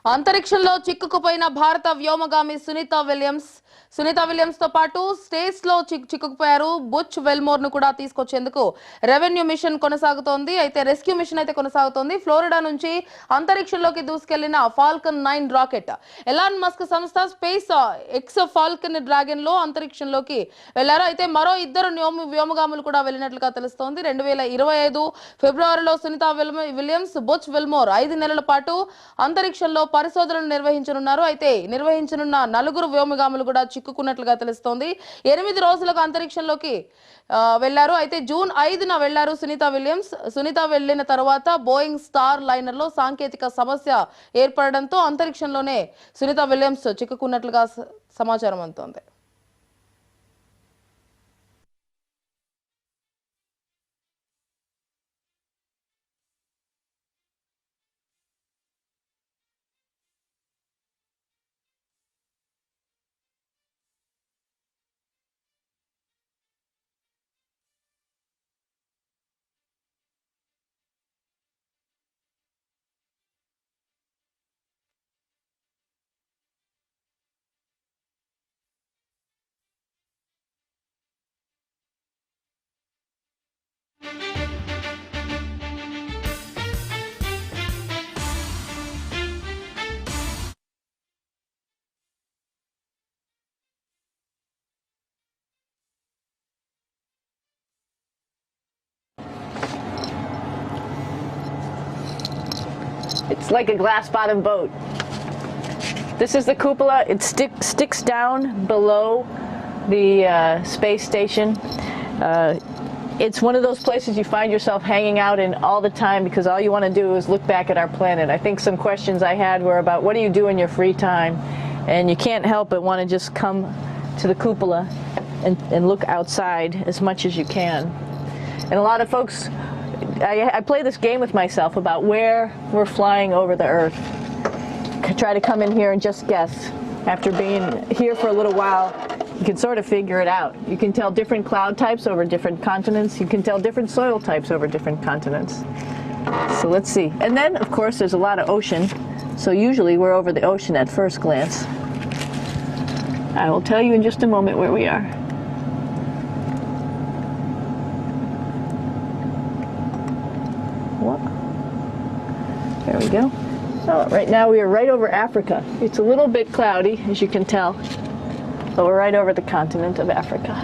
అంతరిక్షంలో చిక్కుకుపోయిన భారత వ్యోమగామి సునీత విలియమ్స్ తో పాటు స్పేస్ లో చిక్కుకుపోయారు. బుచ్ వెల్మోర్ ను కూడా తీసుకొచ్చేందుకు రెవెన్యూ మిషన్ కొనసాగుతోంది. అయితే రెస్క్యూ మిషన్ అయితే కొనసాగుతోంది. ఫ్లోరిడా నుంచి అంతరిక్షంలోకి దూసుకెళ్లిన ఫాల్కన్ 9 రాకెట్ ఎలాన్ మస్క్ సంస్థ స్పేస్ ఎక్స్ ఫాల్కన్ డ్రాగన్ లో అంతరిక్షంలోకి వెళ్లారు. అయితే మరో ఇద్దరు వ్యోమగాములు కూడా వెళ్ళినట్లుగా తెలుస్తోంది. 2025 ఫిబ్రవరిలో సునీత విలియమ్స్, బుచ్ వెల్మోర్ 5 నెలల పాటు అంతరిక్షంలో పరిశోధనలు నిర్వహించనున్నారు. అయితే నిర్వహించనున్న 4 వ్యోమగాములు కూడా చిక్కుకున్నట్లుగా తెలుస్తోంది. 8 రోజులకు అంతరిక్షంలోకి వెళ్లారు. అయితే జూన్ 5న వెళ్లారు సునీత విలియమ్స్. సునీత వెళ్లిన తర్వాత బోయింగ్ స్టార్ లైనర్ లో సాంకేతిక సమస్య ఏర్పడడంతో అంతరిక్షంలోనే సునీత విలియమ్స్ చిక్కుకున్నట్లుగా సమాచారం అందుతోంది. It's like a glass-bottom boat. This is the cupola. It sticks down below the space station. It's one of those places you find yourself hanging out in all the time because all you want to do is look back at our planet. I think some questions I had were about what do you do in your free time? And you can't help but want to just come to the cupola and look outside as much as you can. And a lot of folks, I play this game with myself about where we're flying over the Earth. Try to come in here and just guess. After being here for a little while, you can sort of figure it out. You can tell different cloud types over different continents. You can tell different soil types over different continents. So let's see. And then, of course, there's a lot of ocean. So usually we're over the ocean at first glance. I will tell you in just a moment where we are. There we go. So right now we are right over Africa. It's a little bit cloudy, as you can tell, but we're right over the continent of Africa.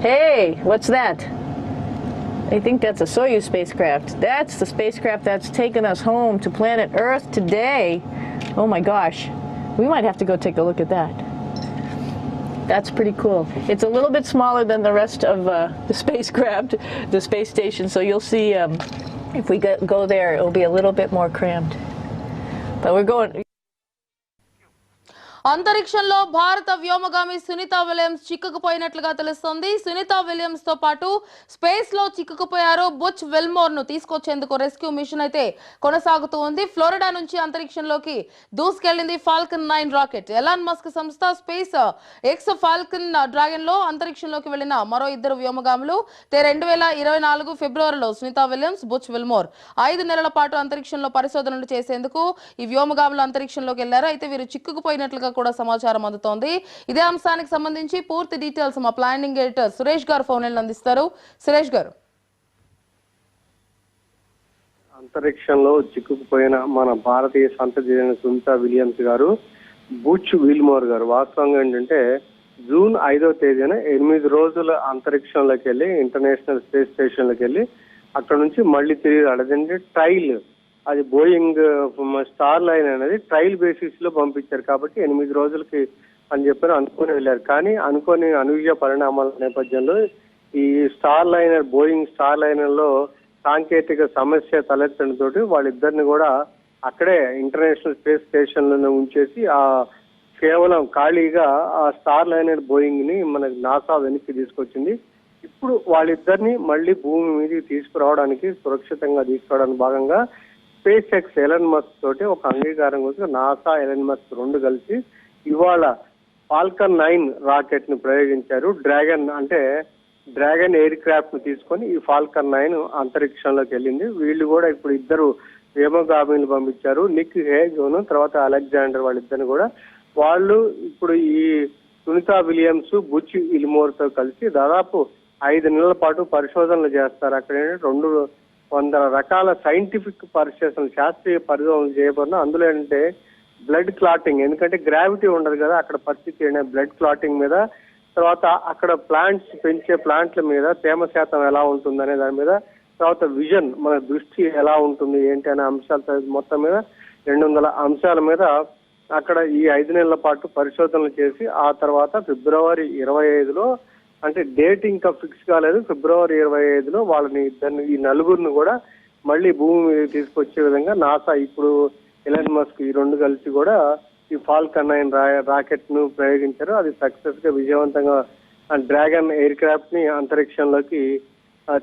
Hey, what's that? I think that's a Soyuz spacecraft. That's the spacecraft that's taken us home to planet Earth today. Oh my gosh. We might have to go take a look at that. That's pretty cool. It's a little bit smaller than the rest of the spacecraft, the space station, so you'll see if we go there, it'll be a little bit more crammed. But we're going... అంతరిక్షంలో భారత వ్యోమగామి Sunitha Williams చిక్కుకుపోయినట్లుగా తెలుస్తోంది. Sunitha Williams తో పాటు space లో చిక్కుకుపోయారు. Butch వెల్మోర్ ను తీసుకొచ్చేందుకు rescue machine అయితే కొనసాగుతూ ఉంది. ఫ్లోరిడా నుంచి అంతరిక్షంలోకి దూసుకెళ్లింది ఫాల్కన్ 9 రాకెట్. ఎలాన్ మస్క్ సంస్థ స్పేస్ ఎక్స్ ఫాల్కన్ డ్రాగన్ లో అంతరిక్షంలోకి వెళ్లిన మరో ఇద్దరు వ్యోమగాములు 2024 ఫిబ్రవరిలో సునీత విలియమ్స్, బుచ్ వెల్మోర్ 5 నెలల పాటు అంతరిక్షంలో పరిశోధనలు చేసేందుకు ఈ వ్యోమగాములు అంతరిక్షంలోకి వెళ్లారు. అయితే వీరు చిక్కుకుపోయినట్లుగా కూడా సమాచారం అందుతోంది. ఇదే అంశానికి సంబంధించి పూర్తి డీటెయిల్స్ మా ప్లానింగ్ ఎడిటర్ సురేష్ గారు ఫోన్ లైన్ అందిస్తారు. సురేష్ గారు, అంతరిక్షంలో చిక్కుకుపోయిన మన భారతీయ సంతతి సునీత విలియమ్స్ గారు, బుచ్ విల్మోర్ గారు వాస్తవంగా ఏంటంటే జూన్ 5వ తేదీన 8 రోజుల అంతరిక్షంలోకి వెళ్ళి ఇంటర్నేషనల్ స్పేస్ స్టేషన్లోకి వెళ్ళి అక్కడ నుంచి మళ్ళీ తిరిగి అదేంటే ట్రైల్, అది బోయింగ్ స్టార్ లైన్ అనేది ట్రయల్ బేసిస్ లో పంపించారు కాబట్టి 8 రోజులకి అని చెప్పి అనుకుని వెళ్ళారు. కానీ అనుకోని అనూహ్య పరిణామాల నేపథ్యంలో ఈ బోయింగ్ స్టార్ లైనర్ లో సాంకేతిక సమస్య తలెత్తడంతో వాళ్ళిద్దరిని కూడా అక్కడే ఇంటర్నేషనల్ స్పేస్ స్టేషన్ లో ఉంచేసి ఆ కేవలం ఖాళీగా ఆ స్టార్ లైనర్ బోయింగ్ ని మనకి నాసా వెనక్కి తీసుకొచ్చింది. ఇప్పుడు వాళ్ళిద్దరిని మళ్ళీ భూమి మీదకి తీసుకురావడానికి, సురక్షితంగా తీసుకురావడానికి భాగంగా స్పేస్ ఎక్స్ ఎలన్ మస్క్ తోటి ఒక అంగీకారం కోసం నాసా, ఎలన్ మస్క్ 2 కలిసి ఇవాళ ఫాల్కన్ 9 రాకెట్ ని ప్రయోగించారు. డ్రాగన్ ఎయిర్ క్రాఫ్ట్ ను తీసుకొని ఈ ఫాల్కన్ 9 అంతరిక్షంలోకి వెళ్ళింది. వీళ్ళు కూడా ఇప్పుడు ఇద్దరు వ్యోమగామిని పంపించారు. నిక్ హేగోను తర్వాత అలెగ్జాండర్ వాళ్ళిద్దరిని కూడా. వాళ్ళు ఇప్పుడు ఈ సునీత విలియమ్స్, బుచ్ విల్మోర్ తో కలిసి దాదాపు 5 నెలల పాటు పరిశోధనలు చేస్తారు. అక్కడ 200 రకాల సైంటిఫిక్ పరిశోధనలు, శాస్త్రీయ పరిశోధనలు చేయబడిన. అందులో ఏంటంటే బ్లడ్ క్లాటింగ్, ఎందుకంటే గ్రావిటీ ఉండదు కదా అక్కడ పరిస్థితి, బ్లడ్ క్లాటింగ్ మీద, తర్వాత అక్కడ ప్లాంట్స్ పెంచే ప్లాంట్ల మీద తేమ శాతం ఎలా ఉంటుంది అనే దాని మీద, తర్వాత విజన్ మన దృష్టి ఎలా ఉంటుంది ఏంటి అనే అంశాలతో మొత్తం మీద 200 అంశాల మీద అక్కడ ఈ 5 నెలల పాటు పరిశోధనలు చేసి ఆ తర్వాత ఫిబ్రవరి 25లో, అంటే డేట్ ఇంకా ఫిక్స్ కాలేదు, ఫిబ్రవరి 25లో వాళ్ళని ఈ నలుగురిని కూడా మళ్ళీ భూమి మీద తీసుకొచ్చే విధంగా నాసా ఇప్పుడు ఎలన్ మస్క్ ఈ 2 కలిసి కూడా ఈ ఫాల్కన్ 9 రాకెట్ ను ప్రయోగించారు. అది సక్సెస్ గా విజయవంతంగా డ్రాగన్ ఎయిర్ క్రాఫ్ట్ ని అంతరిక్షంలోకి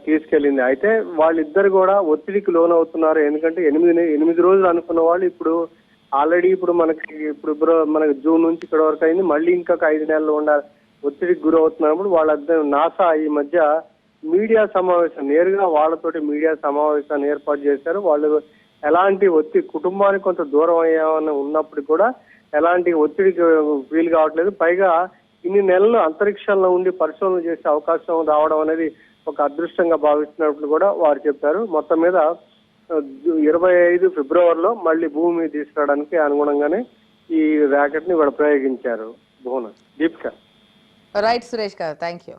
తీసుకెళ్లింది. అయితే వాళ్ళిద్దరు కూడా ఒత్తిడికి లోనవుతున్నారు. ఎందుకంటే 8 రోజులు అనుకున్న వాళ్ళు ఇప్పుడు ఆల్రెడీ మనకి జూన్ నుంచి ఇక్కడ వరకు అయింది, మళ్ళీ ఇంకొక 5 నెలలు ఉండాలి, ఒత్తిడికి గురవుతున్నప్పుడు వాళ్ళిద్దరు నాసా ఈ మధ్య మీడియా సమావేశం, నేరుగా వాళ్ళతోటి మీడియా సమావేశాన్ని ఏర్పాటు చేశారు. వాళ్ళు ఎలాంటి కుటుంబానికి కొంత దూరం అయ్యామని ఉన్నప్పుడు కూడా ఎలాంటి ఒత్తిడికి ఫీల్ కావట్లేదు. పైగా ఇన్ని నెలలు అంతరిక్షంలో ఉండి పరిశోధనలు చేసే అవకాశం రావడం అనేది ఒక అదృష్టంగా భావిస్తున్నట్లు కూడా వారు చెప్పారు. మొత్తం మీద 25 ఫిబ్రవరిలో మళ్ళీ భూమి మీద తీసుకురావడానికి అనుగుణంగానే ఈ ర్యాకెట్ ని ఇక్కడ ప్రయోగించారు. భువన, దీపిక. రైట్ సురేష్ గారు, థ్యాంక్ యూ.